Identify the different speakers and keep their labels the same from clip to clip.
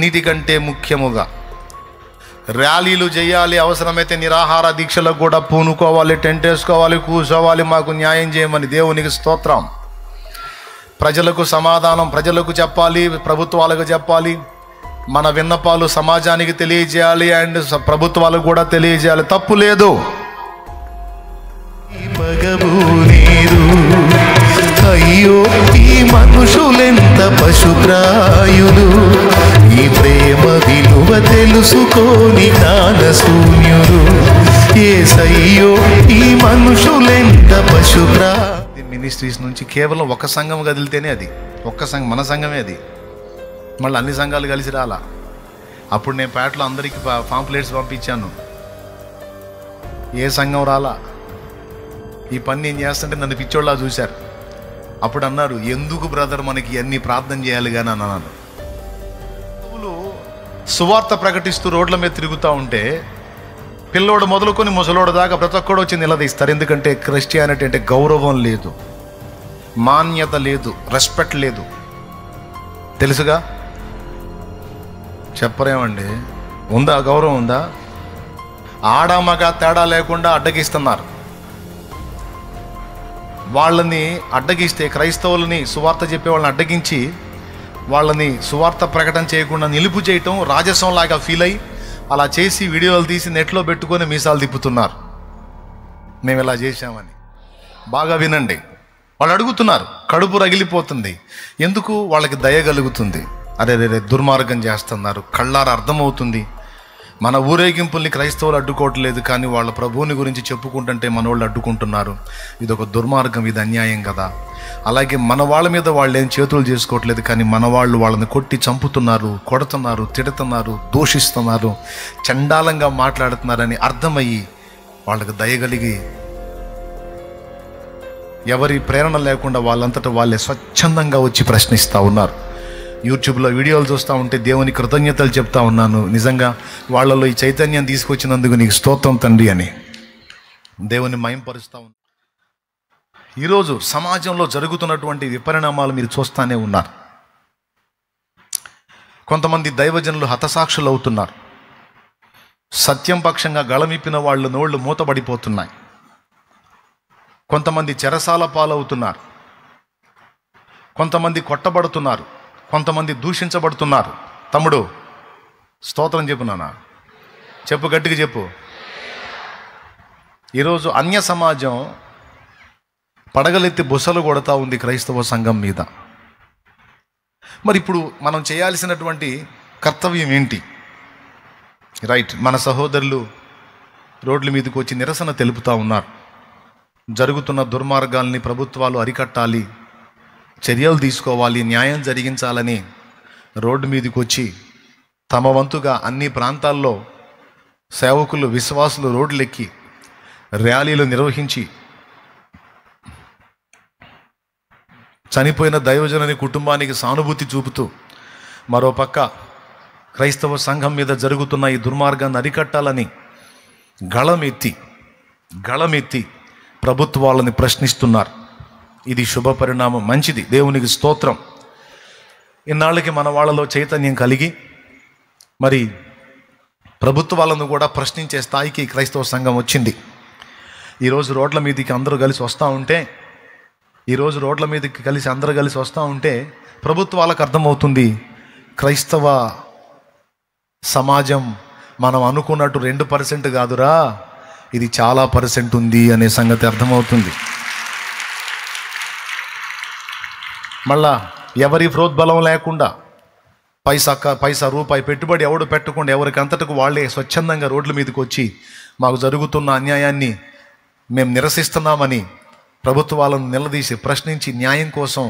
Speaker 1: అన్నిటికంటే ముఖ్యముగా ర్యాలీలు చేయాలి, అవసరమైతే నిరాహార దీక్షలకు కూడా పూనుకోవాలి, టెంట్ వేసుకోవాలి, కూర్చోవాలి, మాకు న్యాయం చేయమని. దేవునికి స్తోత్రం. ప్రజలకు సమాధానం ప్రజలకు చెప్పాలి, ప్రభుత్వాలకు చెప్పాలి, మన విన్నపాలు సమాజానికి తెలియజేయాలి, అండ్ ప్రభుత్వాలకు కూడా తెలియజేయాలి. తప్పు లేదు. అయ్యో ఈ మనుషులెంత పశుప్రాయులు, ఈ ప్రేమ విలువ తెలుసుకోని జ్ఞానశూన్యులు. యేసయ్యో ఈ మనుషులెంత పశుప్రాయు. మినిస్ట్రీస్ నుంచి కేవలం ఒక సంఘం కదిలితేనే అది, ఒక్క సంఘం, మన సంఘమే అది. మళ్ళీ అన్ని సంఘాలు కలిసి రాలా. అప్పుడు నేను పేటలో అందరికీ పాంప్లెట్స్ పంపించాను, ఏ సంఘం రాలా. ఈ పని నేను చేస్తుంటే నన్ను పిచ్చోళ్ళ చూశారు. అప్పుడు అన్నారు, ఎందుకు బ్రదర్ మనకి అన్ని ప్రార్థన చేయాలి కానీ అన్నాను. సువార్త ప్రకటిస్తూ రోడ్ల మీద తిరుగుతూ ఉంటే పిల్లోడు మొదలుకొని ముసలోడు దాకా ప్రతి ఒక్కడు వచ్చి నిలదీస్తారు. ఎందుకంటే క్రిస్టియానిటీ అంటే గౌరవం లేదు, మాన్యత లేదు, రెస్పెక్ట్ లేదు. తెలుసుగా, చెప్పరేమండి? ఉందా? గౌరవం ఉందా? ఆడ మగ తేడా లేకుండా అడ్డగిస్తున్నారు. వాళ్ళని అడ్డగిస్తే, క్రైస్తవులని సువార్త చెప్పే వాళ్ళని అడ్డగించి వాళ్ళని సువార్త ప్రకటన చేయకుండా నిలుపు చేయటం రాజసంలాగా ఫీల్ అయ్యి అలా చేసి వీడియోలు తీసి నెట్లో పెట్టుకొని మీసాలు తిప్పుతున్నారు, మేము ఇలా చేశామని. బాగా వినండి. వాళ్ళు అడుగుతున్నారు, కడుపు రగిలిపోతుంది. ఎందుకు? వాళ్ళకి దయ కలుగుతుంది. అరే రే దుర్మార్గం చేస్తున్నారు, కళ్ళారా అర్థమవుతుంది. మన ఊరేగింపుల్ని క్రైస్తవులు అడ్డుకోవట్లేదు, కానీ వాళ్ళ ప్రభువుని గురించి చెప్పుకుంటుంటే మన వాళ్ళు అడ్డుకుంటున్నారు. ఇది ఒక దుర్మార్గం, ఇది అన్యాయం కదా. అలాగే మన వాళ్ళ మీద వాళ్ళు ఏం చేతులు చేసుకోవట్లేదు, కానీ మన వాళ్ళు వాళ్ళని కొట్టి చంపుతున్నారు, కొడుతున్నారు, తిడుతున్నారు, దూషిస్తున్నారు, చండాలంగా మాట్లాడుతున్నారని అర్థమయ్యి వాళ్ళకి దయగలిగి ఎవరి ప్రేరణ లేకుండా వాళ్ళంతటా వాళ్ళే స్వచ్ఛందంగా వచ్చి ప్రశ్నిస్తూ ఉన్నారు. యూట్యూబ్లో వీడియోలు చూస్తూ ఉంటే దేవుని కృతజ్ఞతలు చెప్తా ఉన్నాను. నిజంగా వాళ్ళలో ఈ చైతన్యం తీసుకొచ్చినందుకు నీకు స్తోత్రం తండ్రి అని దేవుని మహింపరుస్తూ ఉన్నాను. ఈరోజు సమాజంలో జరుగుతున్నటువంటి విపరిణామాలు మీరు చూస్తూనే ఉన్నారు. కొంతమంది దైవజనులు హతసాక్షులు అవుతున్నారు. సత్యం పక్షంగా గళమిప్పిన వాళ్ళు నోళ్ళు మూతబడిపోతున్నాయి. కొంతమంది చెరసాల పాలవుతున్నారు. కొంతమంది కొట్టబడుతున్నారు. కొంతమంది దూషించబడుతున్నారు. తమ్ముడు స్తోత్రం చెప్పు నాన్న, చెప్పు, గట్టిగా చెప్పు. ఈరోజు అన్య సమాజం పడగలెత్తి బుసలు కొడతా ఉంది క్రైస్తవ సంఘం మీద. మరి ఇప్పుడు మనం చేయాల్సినటువంటి కర్తవ్యం ఏంటి? రైట్, మన సహోదరులు రోడ్ల మీదకి వచ్చి నిరసన తెలుపుతూ ఉన్నారు. జరుగుతున్న దుర్మార్గాల్ని ప్రభుత్వాలు అరికట్టాలి, చర్యలు తీసుకోవాలి, న్యాయం జరిగించాలని రోడ్డు మీదకి వచ్చి తమ వంతుగా అన్ని ప్రాంతాల్లో సేవకులు, విశ్వాసులు రోడ్లెక్కి ర్యాలీలు నిర్వహించి చనిపోయిన దైవజనుని కుటుంబానికి సానుభూతి చూపుతూ మరోపక్క క్రైస్తవ సంఘం మీద జరుగుతున్న ఈ దుర్మార్గాన్ని అరికట్టాలని గళమెత్తి ప్రభుత్వాలని ప్రశ్నిస్తున్నారు. ఇది శుభ పరిణామం, మంచిది, దేవునికి స్తోత్రం. ఇన్నాళ్ళకి మన వాళ్ళలో చైతన్యం కలిగి మరి ప్రభుత్వాలను కూడా ప్రశ్నించే స్థాయికి క్రైస్తవ సంఘం వచ్చింది. ఈరోజు రోడ్ల మీదకి అందరూ కలిసి వస్తూ ఉంటే ప్రభుత్వాలకు అర్థమవుతుంది, క్రైస్తవ సమాజం మనం అనుకున్నట్టు 2% కాదురా, ఇది చాలా % ఉంది అనే సంగతి అర్థమవుతుంది. మళ్ళా ఎవరి ప్రోద్బలం లేకుండా పైసా రూపాయి పెట్టుబడి ఎవడు పెట్టకుండా ఎవరికి అంతటకు వాళ్ళే స్వచ్ఛందంగా రోడ్ల మీదకి వచ్చి మాకు జరుగుతున్న అన్యాయాన్ని మేము నిరసిస్తున్నామని ప్రభుత్వాలను నిలదీసి ప్రశ్నించి న్యాయం కోసం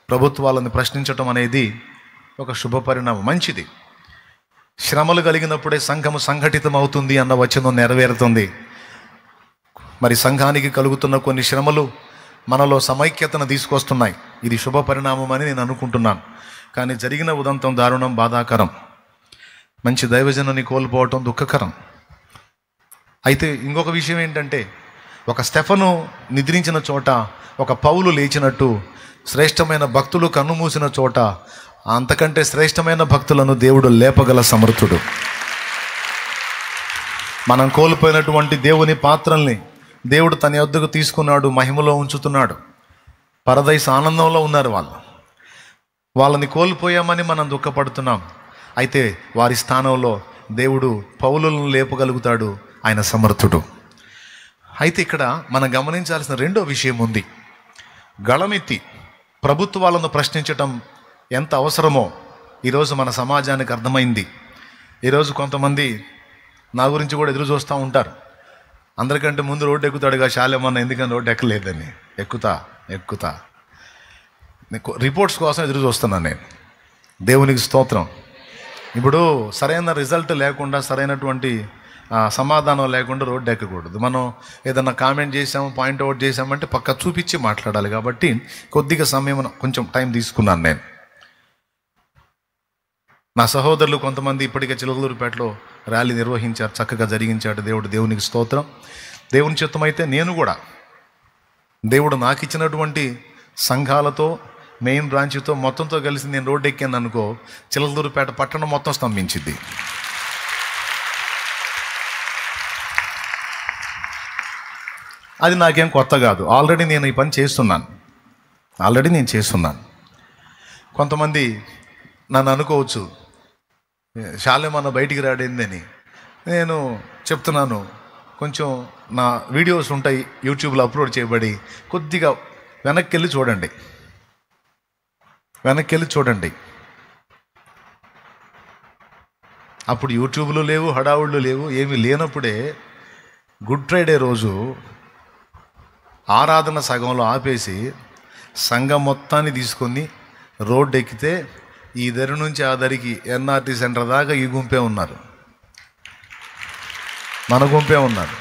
Speaker 1: ప్రభుత్వాలను ప్రశ్నించటం అనేది ఒక శుభ పరిణామం, మంచిది. శ్రమలు కలిగినప్పుడే సంఘము సంఘటితం అవుతుంది అన్న వచనం నెరవేరుతుంది. మరి సంఘానికి కలుగుతున్న కొన్ని శ్రమలు మనలో సమైక్యతను తీసుకొస్తున్నాయి. ఇది శుభ పరిణామం అని నేను అనుకుంటున్నాను. కానీ జరిగిన ఉదంతం దారుణం, బాధాకరం. మంచి దైవజనుని కోల్పోవటం దుఃఖకరం. అయితే ఇంకొక విషయం ఏంటంటే, ఒక స్టెఫను నిద్రించిన చోట ఒక పౌలు లేచినట్టు, శ్రేష్టమైన భక్తులు కన్నుమూసిన చోట అంతకంటే శ్రేష్టమైన భక్తులను దేవుడు లేపగల సమర్థుడు. మనం కోల్పోయినటువంటి దేవుని పాత్రల్ని దేవుడు తన యొద్దకు తీసుకున్నాడు, మహిమలో ఉంచుతున్నాడు. పరదైస్ ఆనందంలో ఉన్నారు వాళ్ళని కోల్పోయామని మనం దుఃఖపడుతున్నాం. అయితే వారి స్థానంలో దేవుడు పౌలులను లేపగలుగుతాడు, ఆయన సమర్థుడు. అయితే ఇక్కడ మనం గమనించాల్సిన రెండో విషయం ఉంది. గళమెత్తి ప్రభుత్వాలను ప్రశ్నించటం ఎంత అవసరమో ఈరోజు మన సమాజానికి అర్థమైంది. ఈరోజు కొంతమంది నా గురించి కూడా ఎదురు చూస్తూ ఉంటారు. అందరికంటే ముందు రోడ్డు ఎక్కుతాడుగా శాలేమన్న, ఎందుకని రోడ్డు ఎక్కలేదని. ఎక్కుతా రిపోర్ట్స్ కోసం ఎదురు చూస్తున్నాను నేను. దేవునికి స్తోత్రం. ఇప్పుడు సరైన రిజల్ట్ లేకుండా, సరైనటువంటి సమాధానం లేకుండా రోడ్డు ఎక్కకూడదు. మనం ఏదన్నా కామెంట్ చేసాము, పాయింట్అవుట్ చేసామంటే పక్క చూపించి మాట్లాడాలి. కాబట్టి కొద్దిగా సమయం, కొంచెం టైం తీసుకున్నాను నేను. నా సహోదరులు కొంతమంది ఇప్పటికే చిలకలూరుపేటలో ర్యాలీ నిర్వహించారు, చక్కగా జరిగించాడు దేవుడు. దేవునికి స్తోత్రం. దేవుని చిత్తమైతే నేను కూడా దేవుడు నాకు ఇచ్చినటువంటి సంఘాలతో, మెయిన్ బ్రాంచ్తో మొత్తంతో కలిసి నేను రోడ్డు ఎక్కాను అనుకో, చిలకలూరుపేట పట్టణం మొత్తం స్తంభించింది. అది నాకేం కొత్త కాదు. ఆల్రెడీ నేను ఈ పని చేస్తున్నాను. కొంతమంది నన్ను అనుకోవచ్చు, శాలేమన్న బయటికి రాడేందని. నేను చెప్తున్నాను, కొంచెం నా వీడియోస్ ఉంటాయి యూట్యూబ్లో అప్లోడ్ చేయబడి, కొద్దిగా వెనక్కి వెళ్ళి చూడండి. అప్పుడు యూట్యూబ్లో లేవు, హడావుళ్ళు లేవు, ఏమీ లేనప్పుడే గుడ్ ఫ్రైడే రోజు ఆరాధన సగంలో ఆపేసి సంఘం మొత్తాన్ని తీసుకొని రోడ్డు ఎక్కితే ఈ దరి నుంచి ఆ దరికి ఎన్ఆర్టీ సెంటర్ దాకా ఈ గుంపే ఉన్నారు, మన గుంపే ఉన్నారు.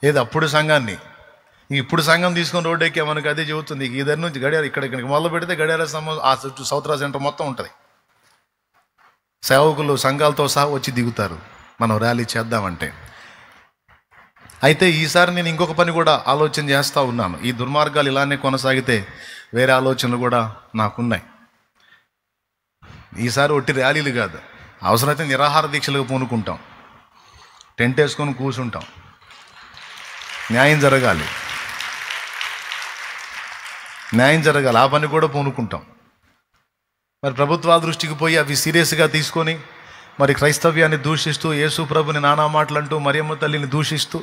Speaker 1: ఏది అప్పుడు సంఘాన్ని, ఇప్పుడు సంఘం తీసుకొని రోడ్డు ఎక్కే మనకు అదే చెబుతుంది. ఈ దరి నుంచి గడియార ఇక్కడికి మొదలు పెడితే గడియార ఆ చుట్టూ సౌత్రా సెంటర్ మొత్తం ఉంటుంది. సేవకులు సంఘాలతో సహా వచ్చి దిగుతారు మనం ర్యాలీ చేద్దామంటే. అయితే ఈసారి నేను ఇంకొక పని కూడా ఆలోచన చేస్తూ ఉన్నాను. ఈ దుర్మార్గాలు ఇలానే కొనసాగితే వేరే ఆలోచనలు కూడా నాకున్నాయి. ఈసారి ఒట్టి ర్యాలీలు కాదు, అవసరమైతే నిరాహార దీక్షలుగా పూనుకుంటాం, టెంట్ వేసుకొని కూర్చుంటాం. న్యాయం జరగాలి, ఆ పని కూడా పూనుకుంటాం. మరి ప్రభుత్వాల దృష్టికి పోయి అవి సీరియస్గా తీసుకొని మరి క్రైస్తవ్యాన్ని దూషిస్తూ, యేసు ప్రభుని నానా మాటలంటూ, మరియమ్మ తల్లిని దూషిస్తూ,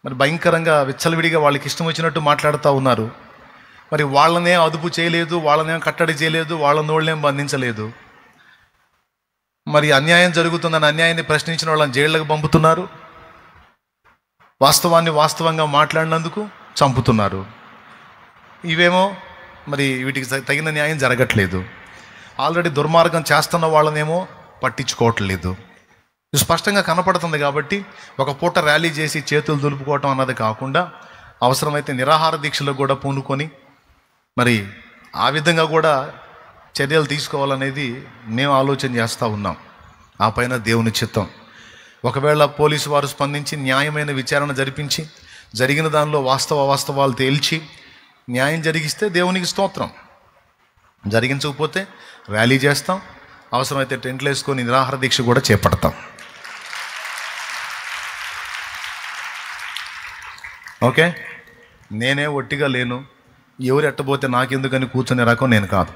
Speaker 1: మరి భయంకరంగా విచ్చలవిడిగా వాళ్ళకి ఇష్టం వచ్చినట్టు మాట్లాడుతూ ఉన్నారు. మరి వాళ్ళనే అదుపు చేయలేదు, వాళ్ళనేం కట్టడి చేయలేదు, వాళ్ళనేం బంధించలేదు. మరి అన్యాయం జరుగుతుందని అన్యాయాన్ని ప్రశ్నించిన వాళ్ళని జైళ్ళకు పంపుతున్నారు, వాస్తవాన్ని వాస్తవంగా మాట్లాడినందుకు చంపుతున్నారు. ఇవేమో మరి వీటికి తగిన న్యాయం జరగట్లేదు. ఆల్రెడీ దుర్మార్గం చేస్తున్న వాళ్ళనేమో పట్టించుకోవట్లేదు. స్పష్టంగా కనపడుతుంది. కాబట్టి ఒక పూట ర్యాలీ చేసి చేతులు దులుపుకోవటం అన్నది కాకుండా అవసరమైతే నిరాహార దీక్షలకు కూడా పూనుకొని మరి ఆ విధంగా కూడా చర్యలు తీసుకోవాలనేది మేము ఆలోచన చేస్తూ ఉన్నాం. ఆ పైన దేవుని చిత్తం. ఒకవేళ పోలీసు వారు స్పందించి న్యాయమైన విచారణ జరిపించి జరిగిన దానిలో వాస్తవాలు తేల్చి న్యాయం జరిగిస్తే దేవునికి స్తోత్రం. జరిగించకపోతే ర్యాలీ చేస్తాం, అవసరమైతే టెంట్లు వేసుకొని నిరాహార దీక్ష కూడా చేపడతాం. ఓకే, నేనే ఒట్టిగా లేను, ఎవరు ఎట్టబోతే నాకెందుకని కూర్చునే రకం నేను కాదు.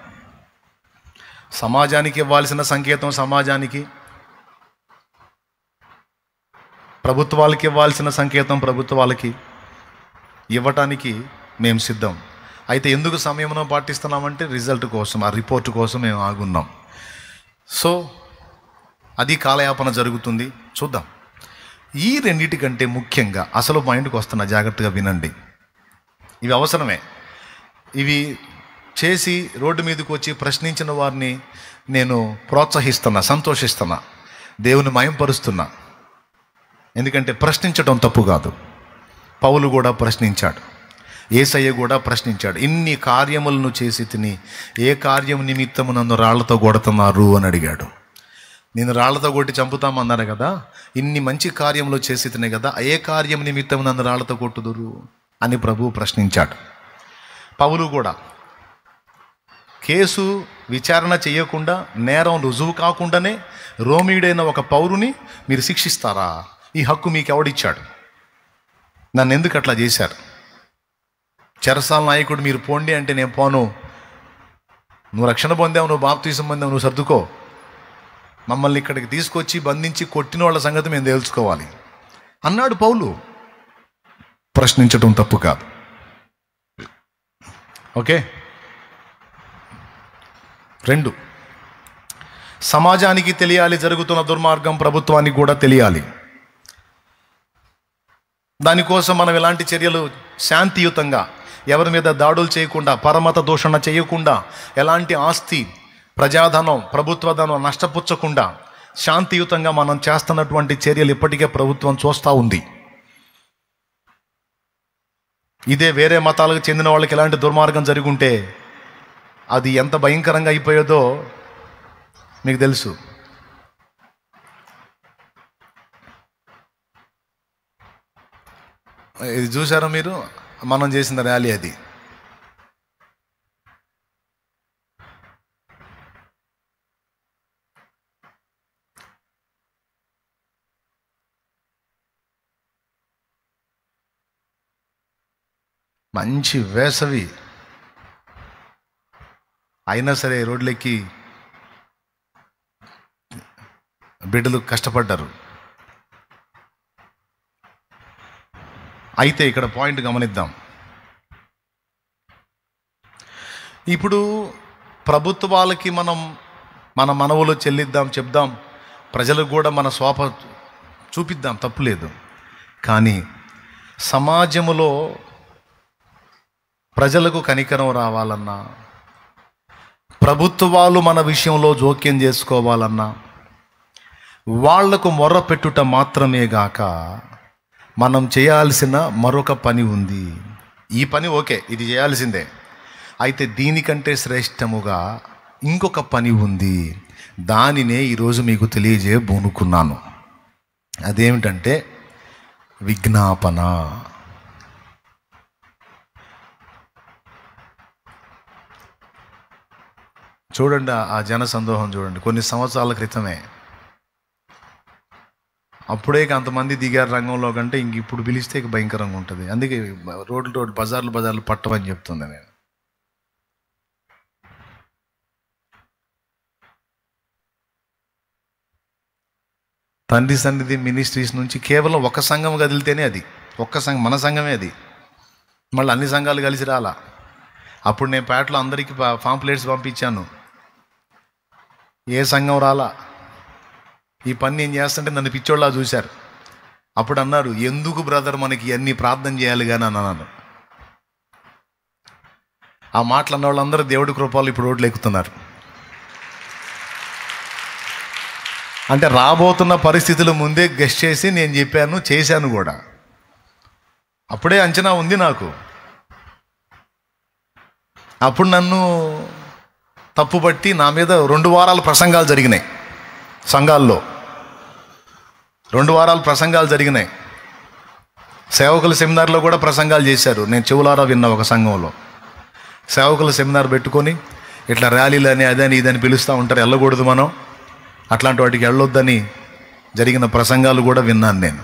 Speaker 1: సమాజానికి ఇవ్వాల్సిన సంకేతం సమాజానికి, ప్రభుత్వాలకి ఇవ్వాల్సిన సంకేతం ప్రభుత్వాలకి ఇవ్వటానికి మేము సిద్ధం. అయితే ఎందుకు సమయంలో పాటిస్తున్నామంటే రిజల్ట్ కోసం, ఆ రిపోర్ట్ కోసం మేము ఆగున్నాం. సో అది కాలయాపన జరుగుతుంది, చూద్దాం. ఈ రెండింటికంటే ముఖ్యంగా అసలు పాయింట్కి వస్తున్న, జాగ్రత్తగా వినండి. ఇవి అవసరమే. ఇవి చేసి రోడ్డు మీదకి వచ్చి ప్రశ్నించిన వారిని నేను ప్రోత్సహిస్తున్నా, సంతోషిస్తున్నా, దేవుని మయంపరుస్తున్నా. ఎందుకంటే ప్రశ్నించడం తప్పు కాదు. పౌలు కూడా ప్రశ్నించాడు, యేసయ్య కూడా ప్రశ్నించాడు. ఇన్ని కార్యములను చేసి తిని ఏ కార్యం నిమిత్తము నన్ను రాళ్లతో కొడుతున్నారు అని అడిగాడు. నేను రాళ్లతో కొట్టి చంపుతామన్నారు కదా, ఇన్ని మంచి కార్యములు చేసి తినే కదా, ఏ కార్యం నిమిత్తం నన్ను రాళ్లతో కొట్టుదురు అని ప్రభువు ప్రశ్నించాడు. పౌలు కూడా కేసు విచారణ చేయకుండా, నేరం రుజువు కాకుండానే రోమీయుడైన ఒక పౌరుని మీరు శిక్షిస్తారా? ఈ హక్కు మీకు ఎవడిచ్చాడు? నన్ను ఎందుకు అట్లా చేశారు? చెరసాల నాయకుడు మీరు పోండి అంటే నేను పోను. నువ్వు రక్షణ పొందావు, నువ్వు బాప్తీసం పొందావు, నువ్వు సర్దుకో. మమ్మల్ని ఇక్కడికి తీసుకొచ్చి బంధించి కొట్టిన వాళ్ళ సంగతి మేము తెలుసుకోవాలి అన్నాడు పౌలు. ప్రశ్నించడం తప్పు కాదు. ఓకే. 2, సమాజానికి తెలియాలి జరుగుతున్న దుర్మార్గం, ప్రభుత్వానికి కూడా తెలియాలి. దానికోసం మనం ఎలాంటి చర్యలు శాంతియుతంగా, ఎవరి మీద దాడులు చేయకుండా, పరమత దూషణ చేయకుండా, ఎలాంటి ఆస్తి, ప్రజాధనం, ప్రభుత్వధనం నష్టపుచ్చకుండా శాంతియుతంగా మనం చేస్తున్నటువంటి చర్యలు ఇప్పటికే ప్రభుత్వం చూస్తూ ఉంది. ఇదే వేరే మతాలకు చెందిన వాళ్ళకి ఎలాంటి దుర్మార్గం జరుగుంటే అది ఎంత భయంకరంగా అయిపోయేదో మీకు తెలుసు. ఇది చూసారా మీరు? మనం చేసిన ర్యాలీ అది. మంచి వేసవి అయినా సరే రోడ్లెక్కి బిడ్డలు కష్టపడ్డారు. అయితే ఇక్కడ పాయింట్ గమనిద్దాం. ఇప్పుడు ప్రభుత్వాలకి మనం మన మనవులు చెల్లిద్దాం, చెప్దాం, ప్రజలకు కూడా మన స్వాప చూపిద్దాం, తప్పులేదు. కానీ సమాజములో ప్రజలకు కనికరం రావాలన్నా, ప్రభుత్వాలు మన విషయంలో జోక్యం చేసుకోవాలన్నా, వాళ్లకు మొర్ర పెట్టుట మాత్రమే గాక మనం చేయాల్సిన మరొక పని ఉంది. ఈ పని ఓకే, ఇది చేయాల్సిందే. అయితే దీనికంటే శ్రేష్టముగా ఇంకొక పని ఉంది. దానినే ఈరోజు మీకు తెలియజేయబోనుకున్నాను. అదేమిటంటే విజ్ఞాపన. చూడండి ఆ జన సందోహం చూడండి. కొన్ని సంవత్సరాల క్రితమే అప్పుడే అంతమంది దిగారు రంగంలో కంటే ఇంక ఇప్పుడు పిలిస్తే భయంకరంగా ఉంటుంది. అందుకే రోడ్లు బజార్లు పట్టమని చెప్తుంది. నేను తండ్రి సన్నిధి మినిస్ట్రీస్ నుంచి కేవలం ఒక సంఘం కదిలితేనే అది ఒక్క సంఘం, మన సంఘమే అది. మళ్ళీ అన్ని సంఘాలు కలిసి రాలా. అప్పుడు నేను పేటలో అందరికీ పాంప్లెట్స్ పంపించాను, ఏ సంఘం రాలా. ఈ పని నేను చేస్తుంటే నన్ను పిచ్చోళ్ళ చూశారు. అప్పుడు అన్నారు, ఎందుకు బ్రదర్ మనకి అన్ని ప్రార్థన చేయాలి కానీ అన్నాను. ఆ మాటలు అన్న వాళ్ళందరూ దేవుడి కృపలు ఇప్పుడు రోడ్లు ఎక్కుతున్నారు. అంటే రాబోతున్న పరిస్థితులు ముందే గెస్ట్ చేసి నేను చెప్పాను, చేశాను కూడా. అప్పుడే అంచనా ఉంది నాకు. అప్పుడు నన్ను తప్పుపట్టి నా మీద 2 వారాలు ప్రసంగాలు జరిగినాయి. సంఘాల్లో 2 వారాలు ప్రసంగాలు జరిగినాయి. సేవకుల సెమినార్లో కూడా ప్రసంగాలు చేశారు. నేను చెవులారా విన్నా. ఒక సంఘంలో సేవకుల సెమినార్ పెట్టుకొని ఇట్లా ర్యాలీలు అని అదని ఇదని పిలుస్తూ ఉంటారు, వెళ్ళకూడదు మనం, అట్లాంటి వాటికి వెళ్ళొద్దని జరిగిన ప్రసంగాలు కూడా విన్నాను నేను.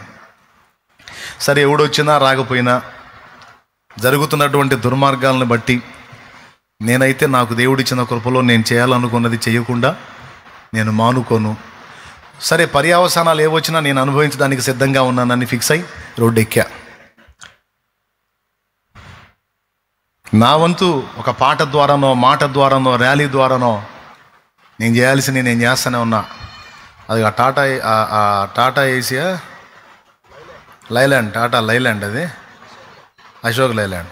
Speaker 1: సరే, ఎవడొచ్చినా రాకపోయినా జరుగుతున్నటువంటి దుర్మార్గాలను బట్టి నేనైతే నాకు దేవుడిచ్చిన కృపలో నేను చేయాలనుకున్నది చేయకుండా నేను మానుకోను. సరే, పర్యావసానాలు ఏవొచ్చినా నేను అనుభవించడానికి సిద్ధంగా ఉన్నానని ఫిక్స్ అయి రోడ్డు ఎక్కా. నా వంతు ఒక పాట ద్వారానో, మాట ద్వారానో, ర్యాలీ ద్వారానో నేను చేయాల్సింది నేను చేస్తూనే ఉన్నా. అది Tata Asia Leyland, Tata Leyland, అది అశోక్ లైలాండ్.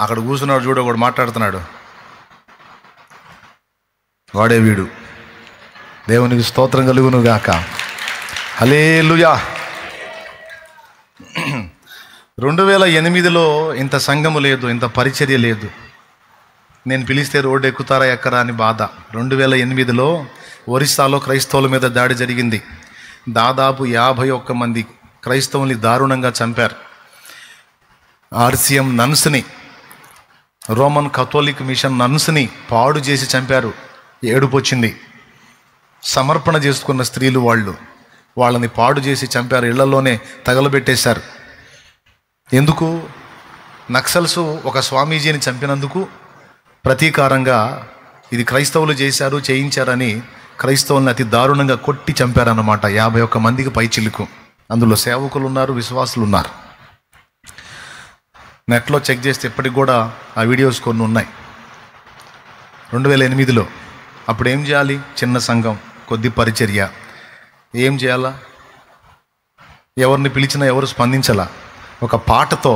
Speaker 1: అక్కడ కూర్చున్నాడు చూడు, ఒకడు మాట్లాడుతున్నాడు, వాడే వీడు. దేవునికి స్తోత్రం కలుగును గాక. హల్లెలూయా. 2008లో ఇంత సంఘము లేదు, ఇంత పరిచర్య లేదు. నేను పిలిస్తే రోడ్డు ఎక్కుతారా ఎక్కరా అని బాధ. 2008లో ఒరిస్సాలో క్రైస్తవుల మీద దాడి జరిగింది. దాదాపు 51 మంది క్రైస్తవుల్ని దారుణంగా చంపారు. ఆర్సీఎం నన్స్ని రోమన్ కథోలిక్ మిషన్ నన్స్ని పాడు చేసి చంపారు. ఏడుపు వచ్చింది. సమర్పణ చేసుకున్న స్త్రీలు వాళ్ళని పాడు చేసి చంపారు, ఇళ్లలోనే తగలబెట్టేశారు. ఎందుకు? నక్సల్స్ ఒక స్వామీజీని చంపినందుకు ప్రతీకారంగా ఇది క్రైస్తవులు చేయించారని క్రైస్తవుల్ని అతి దారుణంగా కొట్టి చంపారన్నమాట. 51 మందికి పైచిలుకు. అందులో సేవకులు ఉన్నారు, విశ్వాసులు ఉన్నారు. నెట్లో చెక్ చేస్తే ఇప్పటికి కూడా ఆ వీడియోస్ కొన్ని ఉన్నాయి. 2008లో అప్పుడు ఏం చేయాలి? చిన్న సంఘం, కొద్ది పరిచర్య. ఏం చేయాలా? ఎవరిని పిలిచినా ఎవరు స్పందించాలా? ఒక పాటతో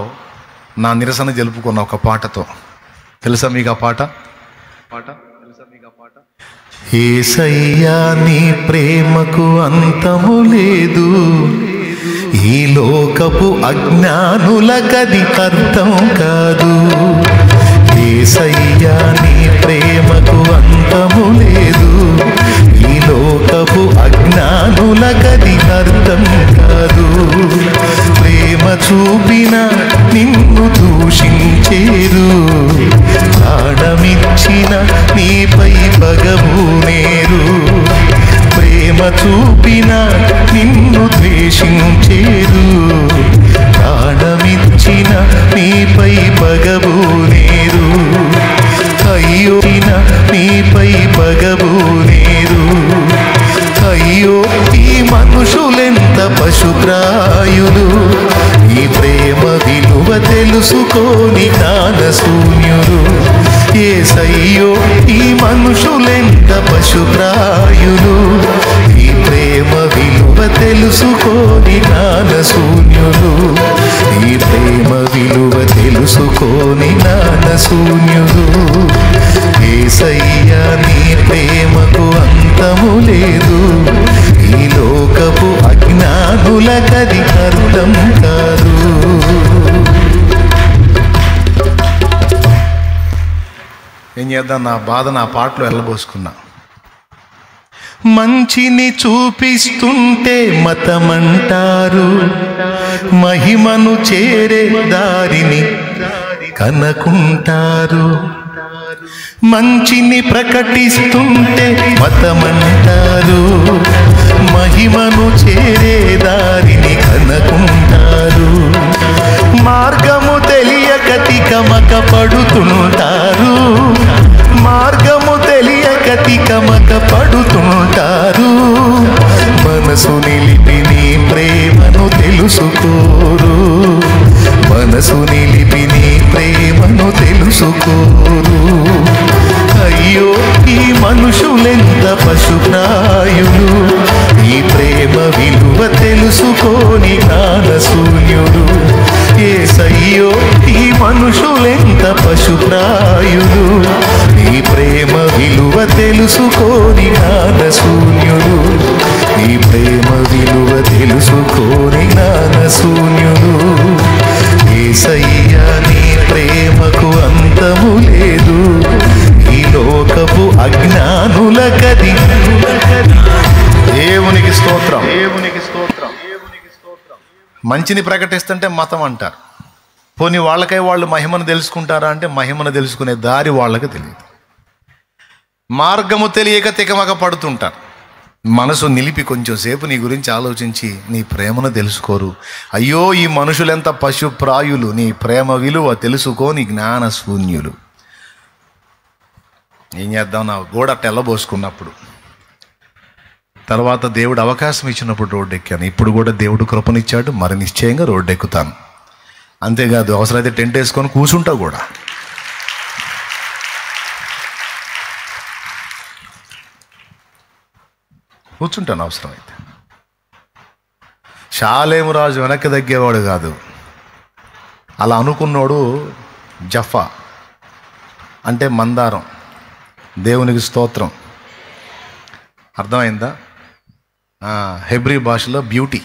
Speaker 1: నా నిరసన జరుపుకున్న ఒక పాటతో. తెలుసా మీకు ఆ పాట? యేసయ్యా నీ ప్రేమకు అంతము లేదు, ఈ లోకపు అజ్ఞానులకది అర్థం కాదు. యేసయ్యా నీ ప్రేమకు అంతము లేదు, ఈ లోకపు అజ్ఞానులకది అర్థం కాదు. ప్రేమ చూపిన నిన్ను దూషించేరు, ప్రాణమిచ్చిన నీపై పగబూనేరు. ప్రేమ చూపిన నిన్ను ద్వేషించేరు, ప్రాణమిచ్చిన నీపై పగబూనేరు. అయ్యో నీపై పగబూనేరు. అయ్యో ఈ మనుషులెంత పశుప్రాయులు, ఈ ప్రేమ విలువ తెలుసుకోని జ్ఞానశూన్యులు. యేసయ్యో ఈ మనుషులెంత పశుప్రాయులు, ఈ ప్రేమ విలువ తెలుసుకోని జ్ఞానశూన్యులు. ఈ ప్రేమ విలువ తెలుసుకోని జ్ఞానశూన్యులు. యేసయ్యా నీ ప్రేమకు అంతము లేదు, ఈ లోకపు అజ్ఞానులకది అర్థం కాదు. ఏం చేద్దాం? నా బాధ నా పాటలో వెళ్ళబోసుకున్నా. మంచిని చూపిస్తుంటే మతమంటారు, మహిమను చేరే దారిని కనుకుంటారు. మంచిని ప్రకటిస్తుంటే మతమంటారు, మహిమను చేరే దారిని కనుకుంటారు. మార్గము తెలియక తికమక పడుతుంటారు, మార్గము తెలియక తికమక పడుతుంటారు. మనసు నిలిపి నీ ప్రేమను తెలుసుకోరు, మనసు నిలిపి నీ ప్రేమను తెలుసుకోరు. అయ్యో ఈ మనుషులెంత పశుప్రాయులు, ఈ ప్రేమ విలువ తెలుసుకోని జ్ఞానశూన్యుడు. యేసయ్యో ఈ మనుషులెంత పశుప్రాయులు, ఈ ప్రేమ విలువ తెలుసుకోని జ్ఞానశూన్యుడు. ఈ ప్రేమ విలువ తెలుసుకోని జ్ఞానశూన్యుడు. యేసయ్యా నీ ప్రేమకు అంతము లేదు, ఈ లోకపు అజ్ఞానులకది. దేవునికి స్తోత్రం, దేవునికి స్తోత్రం. మంచిని ప్రకటిస్తుంటే మతం అంటారు. పోనీ వాళ్ళకై వాళ్ళు మహిమను తెలుసుకుంటారా అంటే మహిమను తెలుసుకునే దారి వాళ్ళకి తెలియదు. మార్గము తెలియక తికమక పడుతుంటారు. మనసు నిలిపి కొంచెం సేపు నీ గురించి ఆలోచించి నీ ప్రేమను తెలుసుకోరు. అయ్యో ఈ మనుషులెంత పశుప్రాయులు, నీ ప్రేమ విలువ తెలుసుకోని జ్ఞానశూన్యులు. ఏం చేద్దాం? నా గోడ తెల్లబోసుకున్నప్పుడు, తర్వాత దేవుడు అవకాశం ఇచ్చినప్పుడు రోడ్డు ఎక్కాను. ఇప్పుడు కూడా దేవుడు కృపనిచ్చాడు, మరి నిశ్చయంగా రోడ్డు ఎక్కుతాను. అంతేకాదు, అవసరమైతే టెంట్ వేసుకొని కూర్చుంటా కూడా. కూర్చుంటాను అవసరమైతే. షాలేము రాజు వెనక్కి తగ్గేవాడు కాదు. అలా అనుకున్నాడు జఫా, అంటే మందారం. దేవునికి స్తోత్రం. అర్థమైందా? హెబ్రీ భాషలో బ్యూటీ.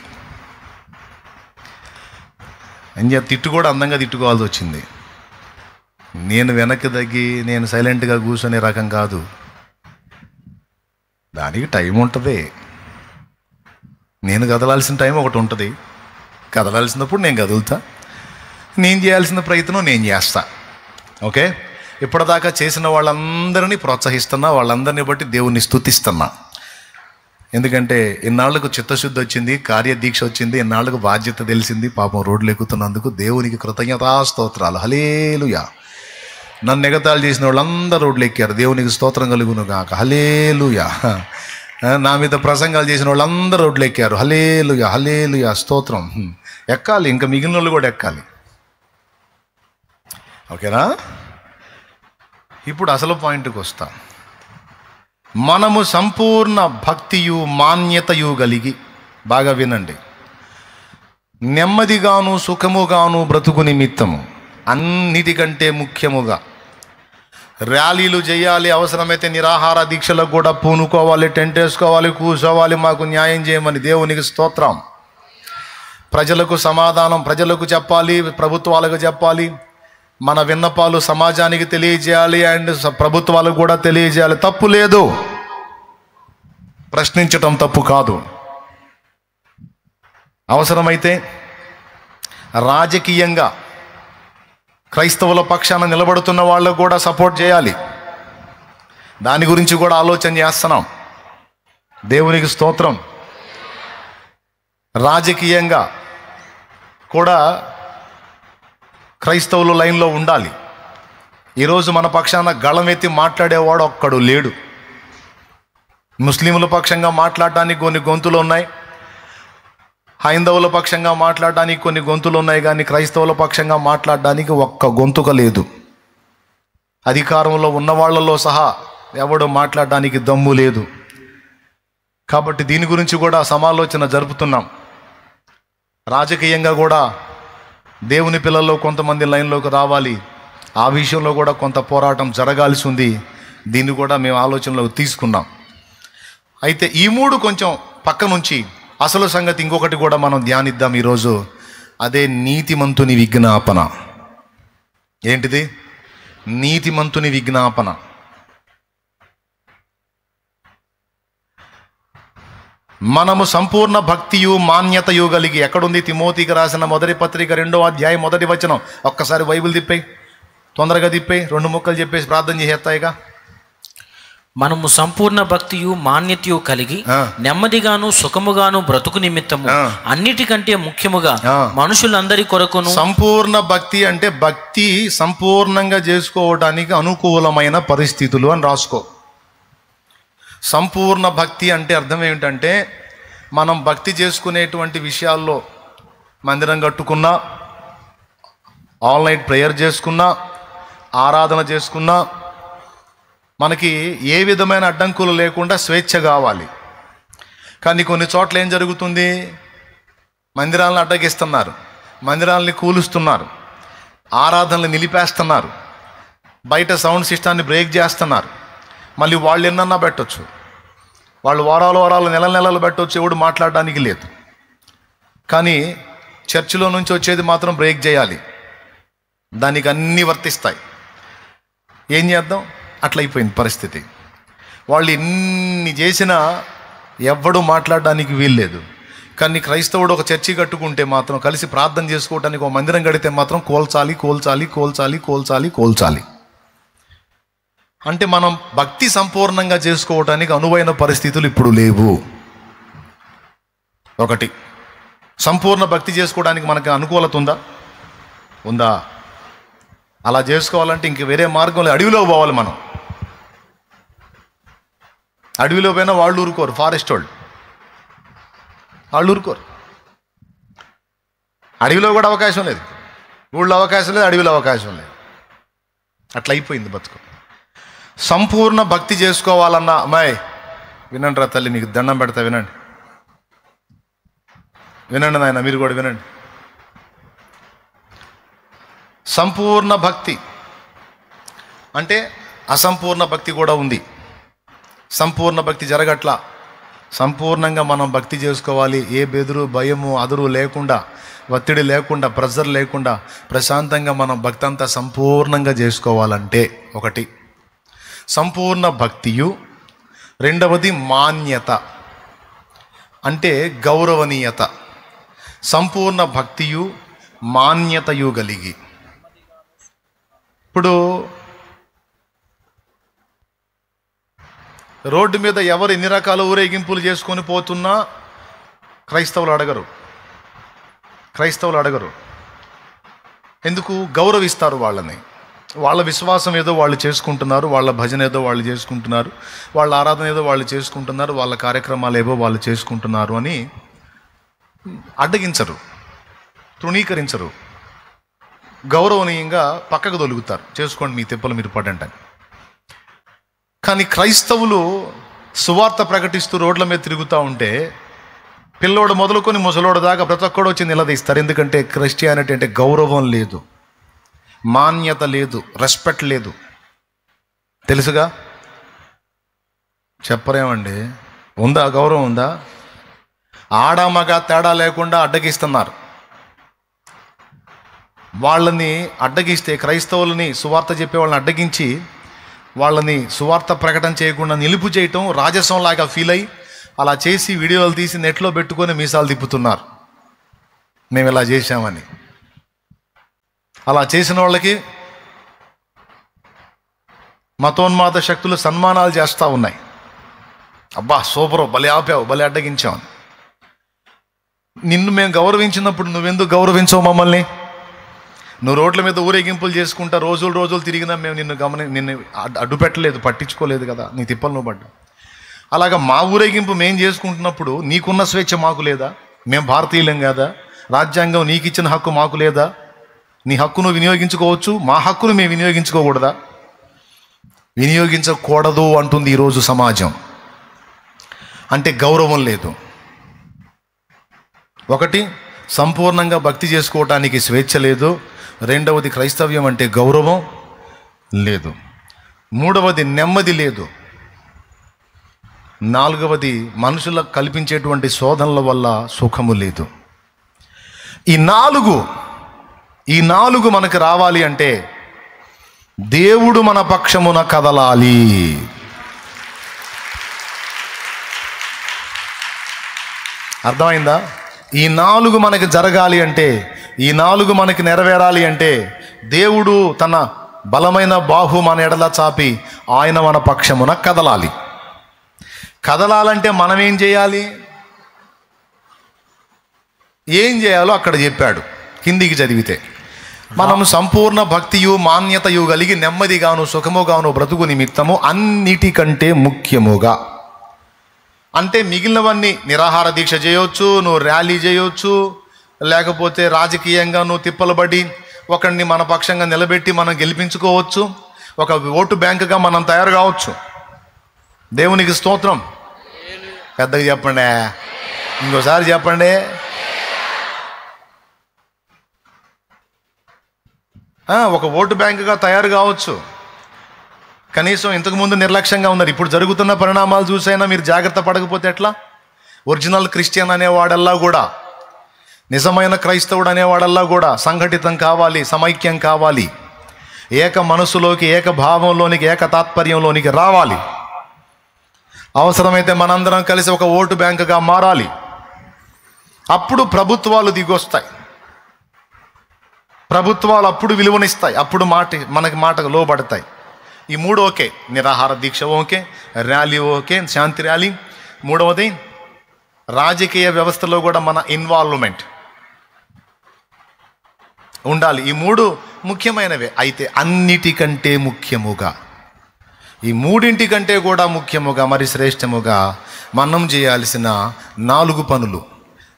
Speaker 1: తిట్టు కూడా అందంగా తిట్టుకోవాల్సి వచ్చింది. నేను వెనక్కి తగ్గి నేను సైలెంట్గా కూర్చునే రకం కాదు. దానికి టైం ఉంటుంది. నేను కదలాల్సిన టైం ఒకటి ఉంటుంది. కదలాల్సినప్పుడు నేను కదులుతా. నేను చేయాల్సిన ప్రయత్నం నేను చేస్తా. ఓకే, ఇప్పటిదాకా చేసిన వాళ్ళందరినీ ప్రోత్సహిస్తున్నా, వాళ్ళందరినీ బట్టి దేవుణ్ణి స్తుతిస్తున్నా. ఎందుకంటే ఇన్నాళ్లకు చిత్తశుద్ధి వచ్చింది, కార్యదీక్ష వచ్చింది, ఇన్నాళ్లకు బాధ్యత తెలిసింది. పాపం రోడ్లు ఎక్కుతున్నందుకు దేవునికి కృతజ్ఞతాస్తోత్రాలు. హల్లెలూయా. నన్ను ఎగతాళి చేసిన వాళ్ళందరూ రోడ్లు ఎక్కారు, దేవునికి స్తోత్రం కలుగును గాక. హల్లెలూయా. నా మీద ప్రసంగాలు చేసిన వాళ్ళందరూ రోడ్లు ఎక్కారు. హల్లెలూయా, హల్లెలూయా, స్తోత్రం. ఎక్కాలి, ఇంకా మిగిలిన వాళ్ళు కూడా ఎక్కాలి. ఓకేనా? ఇప్పుడు అసలు పాయింట్కి వస్తా. మనము సంపూర్ణ భక్తియు మాన్యతయు కలిగి, బాగా వినండి, నెమ్మదిగాను సుఖముగాను బ్రతుకు నిమిత్తము, అన్నిటికంటే ముఖ్యముగా ర్యాలీలు చేయాలి, అవసరమైతే నిరాహార దీక్షలకు కూడా పూనుకోవాలి, టెంట్ వేసుకోవాలి, కూర్చోవాలి, మాకు న్యాయం చేయమని. దేవునికి స్తోత్రం. ప్రజలకు సమాధానం ప్రజలకు చెప్పాలి, ప్రభుత్వాలకు చెప్పాలి, మన విన్నపాలు సమాజానికి తెలియజేయాలి, అండ్ ప్రభుత్వాలకు కూడా తెలియజేయాలి. తప్పు లేదు, ప్రశ్నించటం తప్పు కాదు. అవసరమైతే రాజకీయంగా క్రైస్తవుల పక్షాన నిలబడుతున్న వాళ్ళకు కూడా సపోర్ట్ చేయాలి. దాని గురించి కూడా ఆలోచన చేస్తున్నాం. దేవునికి స్తోత్రం. రాజకీయంగా కూడా క్రైస్తవులు లైన్లో ఉండాలి. ఈరోజు మన పక్షాన గళమెత్తి మాట్లాడేవాడు ఒక్కడు లేడు. ముస్లింల పక్షంగా మాట్లాడటానికి కొన్ని గొంతులు ఉన్నాయి, హైందవుల పక్షంగా మాట్లాడడానికి కొన్ని గొంతులు ఉన్నాయి, కానీ క్రైస్తవుల పక్షంగా మాట్లాడడానికి ఒక్క గొంతుక లేదు. అధికారంలో ఉన్న వాళ్ళలో సహా ఎవడు మాట్లాడడానికి దమ్ము లేదు. కాబట్టి దీని గురించి కూడా సమాలోచన జరుపుతున్నాం. రాజకీయంగా కూడా దేవుని పిల్లల్లో కొంతమంది లైన్లోకి రావాలి. ఆ విషయంలో కూడా కొంత పోరాటం జరగాల్సి ఉంది. దీన్ని కూడా మేము ఆలోచనలోకి తీసుకున్నాం. అయితే ఈ మూడు కొంచెం పక్క నుంచి అసలు సంగతి ఇంకొకటి కూడా మనం ధ్యానిద్దాం ఈరోజు. అదే నీతిమంతుని విజ్ఞాపన. ఏంటిది? నీతిమంతుని విజ్ఞాపన. మనము సంపూర్ణ భక్తియు మాన్యతయు కలిగి, ఎక్కడుంది? తిమోతికి రాసిన మొదటి పత్రిక 2వ అధ్యాయం 1వ వచనం. ఒక్కసారి బైబిల్ తిప్పేయి, తొందరగా తిప్పేయి, 2 ముక్కలు చెప్పేసి ప్రార్థన చేసేస్తాయిగా.
Speaker 2: మనము సంపూర్ణ భక్తియు మాన్యతయు కలిగి నెమ్మదిగాను సుఖముగాను బ్రతుకు నిమిత్తము అన్నిటికంటే ముఖ్యముగా మనుషులందరి కొరకును.
Speaker 1: సంపూర్ణ భక్తి అంటే భక్తి సంపూర్ణంగా చేసుకోవడానికి అనుకూలమైన పరిస్థితులు అని రాసుకో. సంపూర్ణ భక్తి అంటే అర్థం ఏమిటంటే, మనం భక్తి చేసుకునేటువంటి విషయాల్లో మందిరం కట్టుకున్నా, ఆల్ నైట్ ప్రేయర్ చేసుకున్నా, ఆరాధన చేసుకున్నా, మనకి ఏ విధమైన అడ్డంకులు లేకుండా స్వేచ్ఛ కావాలి. కానీ కొన్ని చోట్ల ఏం జరుగుతుంది? మందిరాలను అడ్డగిస్తున్నారు, మందిరాలని కూలుస్తున్నారు, ఆరాధనలు నిలిపేస్తున్నారు, బయట సౌండ్ సిస్టాన్ని బ్రేక్ చేస్తున్నారు. మళ్ళీ వాళ్ళు ఎన్నన్నా పెట్టవచ్చు, వాళ్ళు వారాలు నెలలు పెట్టవచ్చు, ఎవడు మాట్లాడడానికి లేదు. కానీ చర్చిలో నుంచి వచ్చేది మాత్రం బ్రేక్ చేయాలి. దానికి అన్నీ వర్తిస్తాయి. ఏం చేద్దాం? అట్లా అయిపోయింది పరిస్థితి. వాళ్ళు ఎన్ని చేసినా ఎవ్వడూ మాట్లాడడానికి వీల్లేదు. కానీ క్రైస్తవుడు ఒక చర్చి కట్టుకుంటే మాత్రం, కలిసి ప్రార్థన చేసుకోవడానికి ఒక మందిరం కడితే మాత్రం కోల్చాలి. అంటే మనం భక్తి సంపూర్ణంగా చేసుకోవటానికి అనువైన పరిస్థితులు ఇప్పుడు లేవు. ఒకటి, సంపూర్ణ భక్తి చేసుకోవడానికి మనకు అనుకూలత ఉందా? అలా చేసుకోవాలంటే ఇంక వేరే మార్గంలో అడవిలో పోవాలి. మనం అడవిలో పోయినా వాళ్ళు ఊరుకోరు, ఫారెస్ట్ వాళ్ళు ఊరుకోరు. అడవిలో కూడా అవకాశం లేదు, ఊళ్ళో అవకాశం లేదు, అడవిలో అవకాశం లేదు. అట్లా అయిపోయింది బతుకు. సంపూర్ణ భక్తి చేసుకోవాలన్నా, అమ్మాయి వినండి రా తల్లి, మీకు దండం పెడతా, వినండి నాయన, మీరు కూడా వినండి. సంపూర్ణ భక్తి అంటే అసంపూర్ణ భక్తి కూడా ఉంది. సంపూర్ణ భక్తి జరగట్లా. సంపూర్ణంగా మనం భక్తి చేసుకోవాలి. ఏ బెదురు, భయము, అదురు లేకుండా, ఒత్తిడి లేకుండా, ప్రెజర్ లేకుండా ప్రశాంతంగా మనం భక్తి అంతా సంపూర్ణంగా చేసుకోవాలంటే, ఒకటి సంపూర్ణ భక్తియు, రెండవది మాన్యత అంటే గౌరవనీయత. సంపూర్ణ భక్తియు మాన్యతయు కలిగి. ఇప్పుడు రోడ్డు మీద ఎవరు ఎన్ని రకాల ఊరేగింపులు చేసుకొని పోతున్నా క్రైస్తవులు అడగరు. ఎందుకు? గౌరవిస్తారు వాళ్ళని. వాళ్ళ విశ్వాసం ఏదో వాళ్ళు చేసుకుంటున్నారు, వాళ్ళ భజన ఏదో వాళ్ళు చేసుకుంటున్నారు, వాళ్ళ ఆరాధన ఏదో వాళ్ళు చేసుకుంటున్నారు, వాళ్ళ కార్యక్రమాలు ఏవో వాళ్ళు చేసుకుంటున్నారు అని అడ్డగించరు, తృణీకరించరు, గౌరవనీయంగా పక్కకు తొలుగుతారు. చేసుకోండి మీ తిప్పలు మీరు పడండి. కానీ క్రైస్తవులు సువార్త ప్రకటిస్తూ రోడ్ల మీద తిరుగుతూ ఉంటే పిల్లోడు మొదలుకొని ముసలోడు దాకా ప్రతి ఒక్కడు వచ్చి నిలదీస్తారు. ఎందుకంటే క్రిస్టియానిటీ అంటే గౌరవం లేదు, మాన్యత లేదు, రెస్పెక్ట్ లేదు. తెలుసుగా? చెప్పరేమండి? ఉందా? గౌరవం ఉందా? ఆడ మగ తేడా లేకుండా అడ్డగిస్తున్నారు. వాళ్ళని అడ్డగిస్తే, క్రైస్తవులని సువార్త చెప్పే వాళ్ళని అడ్డగించి వాళ్ళని సువార్త ప్రకటన చేయకుండా నిలుపు చేయటం రాజసంలాగా ఫీల్ అయ్యి అలా చేసి వీడియోలు తీసి నెట్లో పెట్టుకొని మీసాలు తిప్పుతున్నారు, మేము ఇలా చేశామని. అలా చేసిన వాళ్ళకి మతోన్మాద శక్తులు సన్మానాలు చేస్తూ ఉన్నాయి. అబ్బా సూపరు, భలే ఆపావు, భలే అడ్డగించావు. నిన్ను మేము గౌరవించినప్పుడు నువ్వెందుకు గౌరవించవు మమ్మల్ని? నువ్వు రోడ్ల మీద ఊరేగింపులు చేసుకుంటా రోజులు తిరిగినా మేము నిన్ను అడ్డు పెట్టలేదు, పట్టించుకోలేదు కదా, నీ తిప్పలు నువ్వు పడ్డా. అలాగా మా ఊరేగింపు మేము చేసుకుంటున్నప్పుడు నీకున్న స్వేచ్ఛ మాకు లేదా? మేము భారతీయులం కదా? రాజ్యాంగం నీకు ఇచ్చిన హక్కు మాకు లేదా? నీ హక్కు నువ్వు వినియోగించుకోవచ్చు, మా హక్కును మేము వినియోగించుకోకూడదా? వినియోగించకూడదు అంటుంది ఈరోజు సమాజం. అంటే గౌరవం లేదు. ఒకటి, సంపూర్ణంగా భక్తి చేసుకోవటానికి స్వేచ్ఛ లేదు. రెండవది, క్రైస్తవ్యం అంటే గౌరవం లేదు. మూడవది, నెమ్మది లేదు. నాలుగవది, మనుషులకు కల్పించేటువంటి శోధనల వల్ల సుఖము లేదు. ఈ నాలుగు మనకు రావాలి అంటే దేవుడు మన పక్షమున కదలాలి. అర్థమైందా? ఈ నాలుగు మనకి జరగాలి అంటే, ఈ నాలుగు మనకి నెరవేరాలి అంటే దేవుడు తన బలమైన బాహు మన ఎడల చాపి ఆయన మన పక్షమున కదలాలి. కదలాలంటే మనం ఏం చేయాలి? ఏం చేయాలో అక్కడ చెప్పాడు. కిందికి చదివితే, మనం సంపూర్ణ భక్తియు మాన్యతయు కలిగి నెమ్మదిగాను సుఖముగాను బ్రతుకు నిమిత్తము అన్నిటికంటే ముఖ్యముగా, అంటే మిగిలినవన్నీ నిరాహార దీక్ష చేయొచ్చు, నువ్వు ర్యాలీ చేయొచ్చు, లేకపోతే రాజకీయంగా నువ్వు తిప్పలబడి ఒకరిని మన పక్షంగా నిలబెట్టి మనం గెలిపించుకోవచ్చు, ఒక ఓటు బ్యాంకుగా మనం తయారు కావచ్చు. దేవునికి స్తోత్రం. పెద్దగా చెప్పండి, ఇంకోసారి చెప్పండి. ఒక ఓటు బ్యాంకుగా తయారు కావచ్చు. కనీసం ఇంతకుముందు నిర్లక్ష్యంగా ఉన్నారు, ఇప్పుడు జరుగుతున్న పరిణామాలు చూసైనా మీరు జాగ్రత్త పడకపోతే ఎట్లా? ఒరిజినల్ క్రిస్టియన్ అనేవాడల్లా కూడా, నిజమైన క్రైస్తవుడు అనేవాడల్లా కూడా సంఘటితం కావాలి, సమైక్యం కావాలి, ఏక మనసులోకి, ఏక భావంలోనికి, ఏక తాత్పర్యంలోనికి రావాలి. అవసరమైతే మనందరం కలిసి ఒక ఓటు బ్యాంకుగా మారాలి. అప్పుడు ప్రభుత్వాలు దిగొస్తాయి, ప్రభుత్వాలు అప్పుడు విలువనిస్తాయి, అప్పుడు మనకి మాటకు లోబడతాయి. ఈ మూడు ఓకే, నిరాహార దీక్ష ఓకే, ర్యాలీ ఓకే, శాంతి ర్యాలీ. మూడవది, రాజకీయ వ్యవస్థలో కూడా మన ఇన్వాల్వ్మెంట్ ఉండాలి. ఈ మూడు ముఖ్యమైనవే. అయితే అన్నిటికంటే ముఖ్యముగా, ఈ మూడింటికంటే కూడా ముఖ్యముగా, మరి శ్రేష్టముగా మనం చేయాల్సిన 4 పనులు.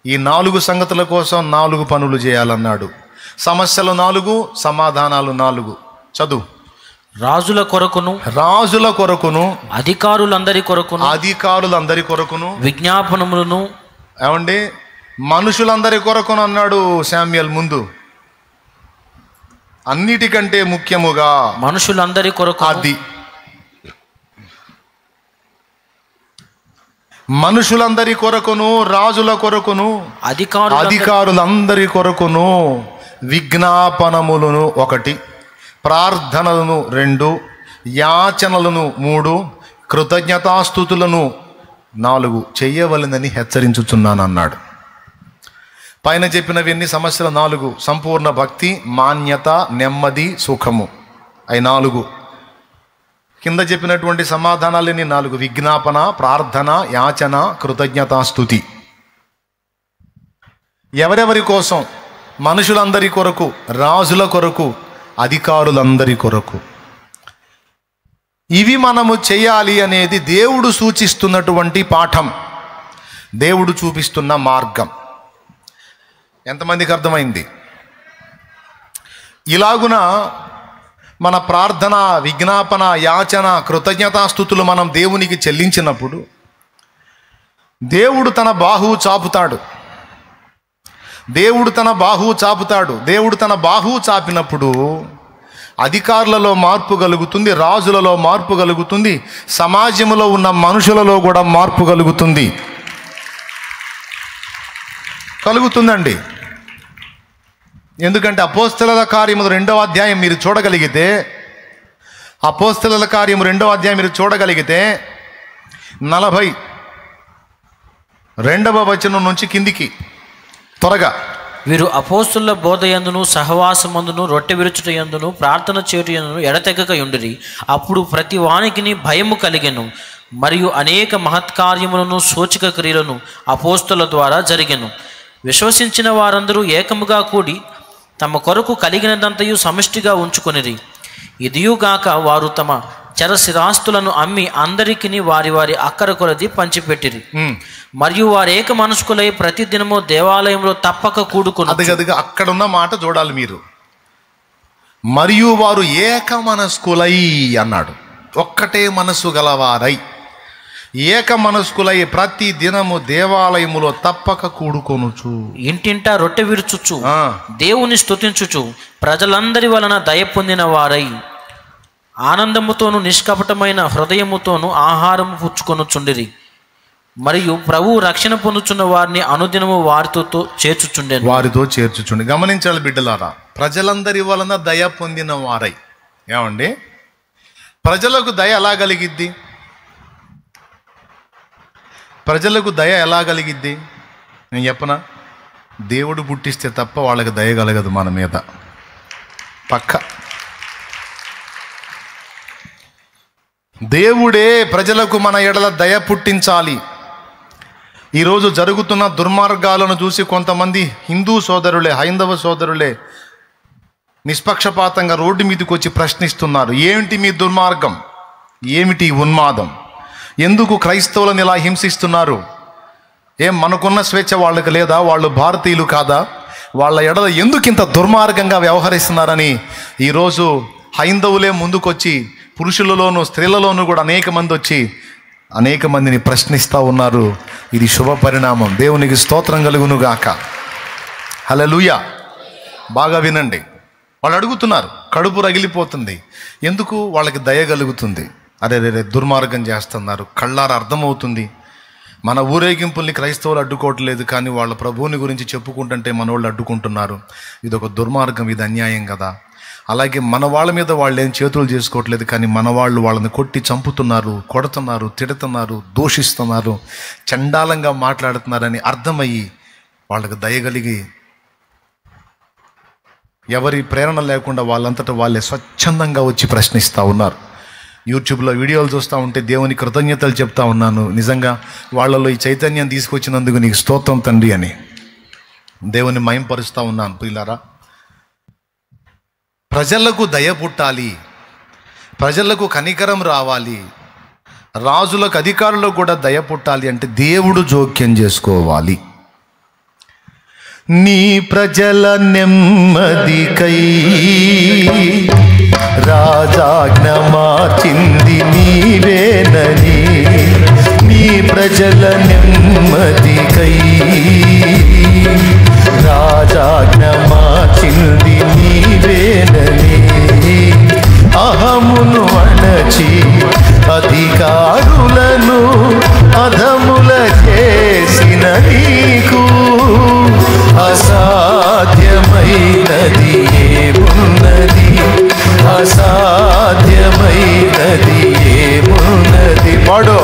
Speaker 1: ఈ 4 సంగతుల కోసం 4 పనులు చేయాలన్నాడు. సమస్యలు 4, సమాధానాలు 4. చదువు.
Speaker 2: రాజుల కొరకును అధికారులందరి కొరకును విజ్ఞాపనములను.
Speaker 1: ఏమండి? మనుషులందరి కొరకును అన్నాడు శామ్యూయల్ ముందు. అన్నిటికంటే ముఖ్యముగా
Speaker 2: మనుషులందరి కొరకు,
Speaker 1: అది మనుషులందరి కొరకును, రాజుల కొరకును, అధికారులందరి కొరకును విజ్ఞాపనములను 1, ప్రార్థనలను 2, యాచనలను 3, కృతజ్ఞతాస్తుతులను 4 చెయ్యవలెనని హెచ్చరించుచున్నాను అన్నాడు. పైన చెప్పినవన్నీ సమస్యలు 4: సంపూర్ణ భక్తి, మాన్యత, నెమ్మది, సుఖము. అవి 4. కింద చెప్పినటువంటి సమాధానాలని 4: విజ్ఞాపన, ప్రార్థన, యాచన, కృతజ్ఞతాస్తుతి. ఎవరెవరి కోసం? మనుషులందరి కొరకు, రాజుల కొరకు, అధికారులందరి కొరకు. ఇవి మనము చేయాలి అనేది దేవుడు సూచిస్తున్నటువంటి పాఠం, దేవుడు చూపిస్తున్న మార్గం. ఎంతమందికి అర్థమైంది? ఇలాగున మన ప్రార్థన, విజ్ఞాపన, యాచన, కృతజ్ఞతాస్తుతులు మనం దేవునికి చెల్లించినప్పుడు దేవుడు తన బాహువు చాపుతాడు. దేవుడు తన బాహువు చాపినప్పుడు అధికారులలో మార్పు కలుగుతుంది, రాజులలో మార్పు కలుగుతుంది, సమాజంలో ఉన్న మనుషులలో కూడా మార్పు కలుగుతుందండి. ఎందుకంటే అపోస్తలుల కార్యము 2వ అధ్యాయం మీరు చూడగలిగితే, అపోస్తలుల కార్యము 2వ అధ్యాయం మీరు చూడగలిగితే 42వ వచనం నుంచి కిందికి త్వరగా.
Speaker 2: వీరు అపోస్తలుల బోధయందును, సహవాసమందును, రొట్టె విరుచుట యందును, ప్రార్థన చేయుట యందును ఎడతెగక ఉండిరి. అప్పుడు ప్రతి వానికిని భయము కలిగెను. మరియు అనేక మహత్కార్యములను, సూచక క్రియలను అపోస్తలుల ద్వారా జరిగెను. విశ్వసించిన వారందరూ ఏకముగా కూడి తమ కొరకు కలిగినదంతయు సమిష్టిగా ఉంచుకొనిరి. ఇదియుగాక వారు తమ చరస్థిరాస్తులను అమ్మి అందరికిని వారి వారి అక్కర కొలది పంచిపెట్టిరి. మరియు వారు ఏక మనస్కులై ప్రతి దినము దేవాలయంలో తప్పక కూడుకుని.
Speaker 1: అక్కడ ఉన్న మాట చూడాలి మీరు. మరియు వారు ఏక మనస్కులై అన్నాడు. ఒక్కటే మనస్సు గలవారై, ఏక మనస్కులై ప్రతి దినము దేవాలయములో తప్పక కూడుకొనుచు,
Speaker 2: ఇంటింటా రొట్టె విరుచుచు, దేవుని స్తుతించుచు, ప్రజలందరి వలన దయ పొందిన వారై ఆనందముతోను నిష్కపటమైన హృదయముతోను ఆహారము పుచ్చుకొనుచుండిరి. మరియు ప్రభువు రక్షణ పొందుచున్న వారిని అనుదినము వారితో చేర్చుచుండే.
Speaker 1: గమనించాలి బిడ్డలారా, ప్రజలందరి వలన దయ పొందిన వారై. ఏమండి, ప్రజలకు దయ ఎలా కలిగిద్ది? నేను చెప్పనా? దేవుడు పుట్టిస్తే తప్ప వాళ్ళకి దయ కలగదు మన మీద, పక్క. దేవుడే ప్రజలకు మన ఎడల దయ పుట్టించాలి. ఈరోజు జరుగుతున్న దుర్మార్గాలను చూసి కొంతమంది హిందూ సోదరులే, హైందవ సోదరులే నిష్పక్షపాతంగా రోడ్డు మీదకి వచ్చి ప్రశ్నిస్తున్నారు. ఏమిటి మీ దుర్మార్గం? ఏమిటి ఉన్మాదం? ఎందుకు క్రైస్తవులను ఇలా హింసిస్తున్నారు? ఏం మనకున్న స్వేచ్ఛ వాళ్ళకి లేదా? వాళ్ళు భారతీయులు కాదా? వాళ్ళ ఎడల ఎందుకు ఇంత దుర్మార్గంగా వ్యవహరిస్తున్నారని ఈరోజు హైందవులే ముందుకొచ్చి, పురుషులలోనూ స్త్రీలలోనూ కూడా అనేక మంది వచ్చి అనేక మందిని ప్రశ్నిస్తూ ఉన్నారు. ఇది శుభ పరిణామం. దేవునికి స్తోత్రం కలుగునుగాక. హల్లెలూయా. బాగా వినండి. వాళ్ళు అడుగుతున్నారు, కడుపు రగిలిపోతుంది. ఎందుకు? వాళ్ళకి దయ కలుగుతుంది. అరే దుర్మార్గం చేస్తున్నారు, కళ్ళారా అర్థమవుతుంది. మన ఊరేగింపుల్ని క్రైస్తవులు అడ్డుకోవట్లేదు, కానీ వాళ్ళ ప్రభువుని గురించి చెప్పుకుంటుంటే మనోళ్ళు అడ్డుకుంటున్నారు. ఇది ఒక దుర్మార్గం, ఇది అన్యాయం కదా. అలాగే మన వాళ్ళ మీద వాళ్ళు ఏం చేతులు చేసుకోవట్లేదు, కానీ మన వాళ్ళు వాళ్ళని కొట్టి చంపుతున్నారు, కొడుతున్నారు, తిడుతున్నారు, దూషిస్తున్నారు, చండాలంగా మాట్లాడుతున్నారని అర్థమయ్యి వాళ్ళకి దయగలిగి ఎవరి ప్రేరణ లేకుండా వాళ్ళంతటా వాళ్ళే స్వచ్ఛందంగా వచ్చి ప్రశ్నిస్తూ ఉన్నారు. యూట్యూబ్లో వీడియోలు చూస్తూ ఉంటే దేవుని కృతజ్ఞతలు చెప్తా ఉన్నాను. నిజంగా వాళ్ళలో ఈ చైతన్యం తీసుకొచ్చినందుకు నీకు స్తోత్రం తండ్రి అని దేవుని మహింపరుస్తూ ఉన్నాను. ప్రియులారా, ప్రజలకు దయ పుట్టాలి, ప్రజలకు కనికరం రావాలి, రాజులకు అధికారులకు కూడా దయ పుట్టాలి అంటే దేవుడు జోక్యం చేసుకోవాలి. నీ ప్రజల నెమ్మదికై రాజాజ్ఞ మార్చింది నీవేనని, నీ ప్రజల నెమ్మదికై రాజాజ్ఞ మార్చింది నీవేనని, అహమును అణచి అధికారులను అధముల చేసిన నీకు అసాధ్యమైనది ఏమున్నది? అసాధ్యమైనది ఏమున్నది? పాడో.